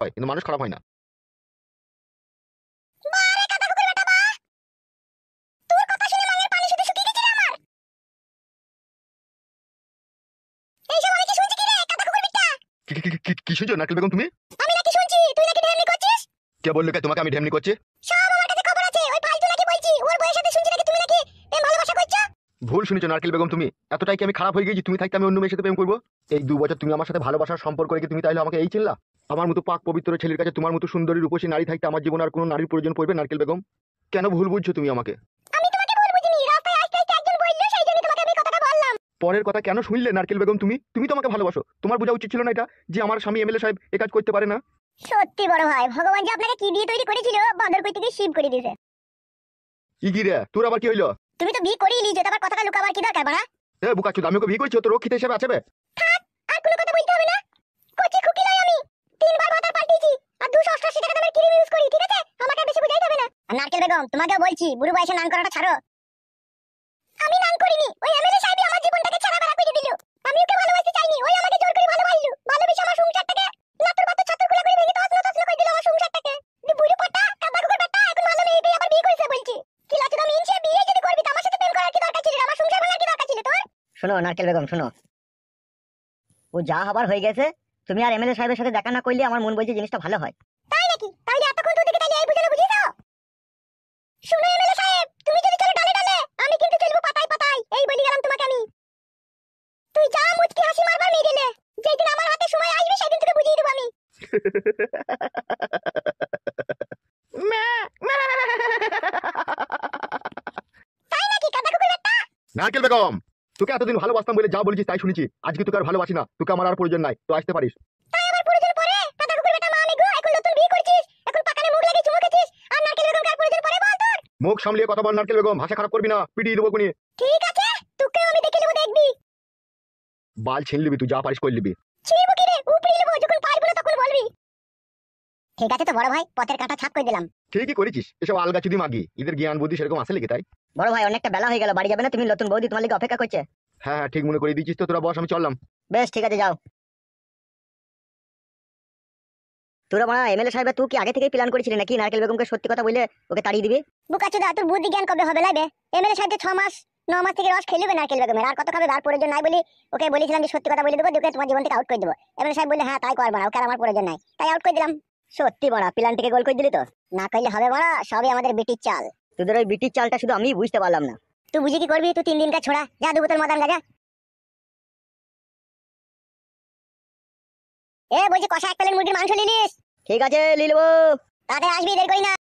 হয়, কিন্তু মানুষ খারাপ হয় না। বারে কাদা কুকুর বেটা বা, তোর কথা শুনে মাঙের পানি শুধু শুকিয়ে গেছে রে আমার। এইসব আমি কি শুনছি কি রে কাদা কুকুর বেটা? কি শুনছো নারকেল বেগম তুমি? আমি নাকি শুনছি তুই নাকি ঢেমনি করছিস? কে বললো কে তোমাকে আমি ঢেমনি করছি? সব আমার কাছে খবর আছে, ওই ফালতু নাকি বলছি ওর বউয়ের সাথে শুনছি নাকি তুমি নাকি প্রেম ভালোবাসা করছো। ভুল শুনেছো নারকেল বেগম তুমি। এতটাই কি আমি খারাপ হয়ে গেছি তুমি থাকতে আমি অন্য মেয়ের সাথে প্রেম করবো? এই 2 বছর তুমি আমার সাথে ভালোবাসার সম্পর্ক রেখে তুমি তাইলে আমাকে এই চিনলা? আমার মতো পাক পবিত্র ছেলের কাছে তোমার মতো সুন্দরী রূপসী নারী থাকতে আমার জীবনে আর কোনো নারীর প্রয়োজন পড়বে নারকেল বেগম? কেন ভুল বুঝছো তুমি আমাকে? আমি তোমাকে ভুল বুঝিনি, রাস্তায় আসতে আসতে একজন বলল সেই জন্য তোমাকে আমি কথাটা বললাম। পরের কথা কেন শুনলে নারকেল বেগম তুমি? তুমি তো আমাকে ভালোবাসো, তোমার বোঝা উচিত ছিল না এটা যে আমার স্বামী এমএলএ সাহেব এই কাজ করতে পারে না? সত্যি বড় ভাই, ভগবান যে আপনাকে কি দিয়ে তৈরি করেছিল বাঁদর কই থেকে শিব করে দিয়েছে। কি রে তোর আবার কি হইলো? তুমি তো বিয়ে করেই লিয়েছো, তারপর কথাটা লুকাবার কি দরকার বাড়া? এ বুকাচুদ, আমি ওকে বিয়ে করছি, ও তো রক্ষিত হিসেবে আছে বে। থাক, আর কোনো কথা বলতে হবে না। কচি খুকি লই আমি, 3 বার মাথা পাল্টিয়েছি আর 288 টাকা দামের ক্রিম ইউজ করি, ঠিক আছে? আমাকে বেশি বুঝাইতে হবে না। আর নারকেল বেগম তোমাকেও বলছি বুড়ো বয়সে নান করাটা ছাড়ো। আমি নান করিনি, ওই এমএলএ সাহেবই আমার জীবনটাকে ছাড়া বেড়া করে দিল। আমি ওকে ভালোবাসতে চাইনি, ওই আমাকে জোর করে ভালোবাসলো। ভালোবেসে আমার সংসারটাকে লাতুর বাতুর ছাতুর গুলা করে ভেঙে তছনছ করে দিল আমার সংসারটাকে। দি বুড়ো পটা কাদা কুকুর বেটা এখন ভালো মেয়ে পেয়ে আবার বিয়ে করেছে বলছি। কি লাচুদা মিনছে, বিয়ে যদি করবি তো আমার সাথে প্রেম করার কি দরকার ছিল? আমার সংসার ভাঙার কি দরকার ছিল তোর? শোনো নারকেল বেগম শোনো, ও যা হবার হয়ে গেছে। তুমি আর এমএলএ সাহেবের সাথে দেখা না করলে আমার মন বলছে জিনিসটা ভালো হয়। তাই নাকি? তাহলে এতক্ষণ তোর দিকে তাহলে এই বুঝানো বুঝিয়ে দাও। শুনো এমএলএ সাহেব, তুমি যদি চলো ডালে ডালে, আমি কিন্তু চলবো পাতায় পাতায়, এই বলি গেলাম তোমাকে আমি। তুই যা মুচকি হাসি মারবার মেয়ে গেলে, যেদিন আমার হাতে সময় আসবে সেদিন তোকে বুঝিয়ে দেবো আমি। তাই নাকি কাদা কুকুর বেটা? নারকেল বেগম, তোকে এতদিন ভালোবাসতাম বলে যা বলেছিস তাই শুনেছি, আজকে তোকে আর ভালোবাসি না, তোকে আমার আর প্রয়োজন নাই, তো আসতে পারিস। তাই আমার প্রয়োজন পড়ে? কাদা কুকুর বেটা মা আমি গো, এখন নতুন বিয়ে করেছিস, এখন পাকানে মুখ লাগিয়ে চুমুকেছিস, আর নারকেল বেগম কার প্রয়োজন পড়ে বল তোর? মুখ সামলিয়ে কথা বল নারকেল বেগম, ভাষা খারাপ করবি না, পিটিয়ে দেবো কোনি। ঠিক আছে, তোকেও আমি দেখে নেবো, দেখবি। বাল ছিন লিবি, তুই যা পারিস করে লিবি। ছিড়বো কি রে, উপড়ে নেবো, যখন পারবো না তখন বলবি। ঠিক আছে তো বড় ভাই, পথের কাঁটা ছাপ করে দিলাম। ঠিকই করেছিস, এসব আলগা চুদি মাগি, এদের জ্ঞান বুদ্ধি সেরকম আসে লিখে তাই। বড় ভাই অনেকটা বেলা হয়ে গেল, বাড়ি যাবে না? তুমি নতুন বৌদি তোমার লিগে অপেক্ষা করছে। হ্যাঁ হ্যাঁ ঠিক মনে করে দিয়েছিস তো, তোরা বস আমি চললাম। বেশ ঠিক আছে যাও। তোরা মানে এমএলএ সাহেব তুই কি আগে থেকেই প্ল্যান করেছিলি নাকি নারকেল বেগমকে সত্যি কথা বলে ওকে তাড়িয়ে দিবি? বুকাচোদা, তোর বুদ্ধি জ্ঞান কবে হবে লাইবে? এমএলএ সাহেব 6 মাস 9 মাস থেকে রস খেলবে নারকেল বেগমের, আর কত খাবে? আর প্রয়োজন নাই বলি ওকে বলেছিলাম যে সত্যি কথা বলে দেবো, ওকে তোমার জীবন থেকে আউট করে দেবো। এমএলএ সাহেব বললে হ্যাঁ তাই করবো না, ওকে আর আমার প্রয়োজন নাই, তাই আউট করে দিলাম। সত্যি বড়া প্ল্যানটিকে গোল করে দিলি তো। না করলে হবে বড়, সবই আমাদের বিটির চাল। তোদের ওই বিটির চালটা শুধু আমি বুঝতে পারলাম না। তুই বুঝি কি করবি? তুই 3 দিন কা ছোড়া, যা 2 বোতল মদ আন গা যা। বলছি কষা 1 প্লেট মুরগির মাংস নিলিস? ঠিক আছে নিয়ে নেবো। তাড়াতাড়ি আসবি, দেরি করি না।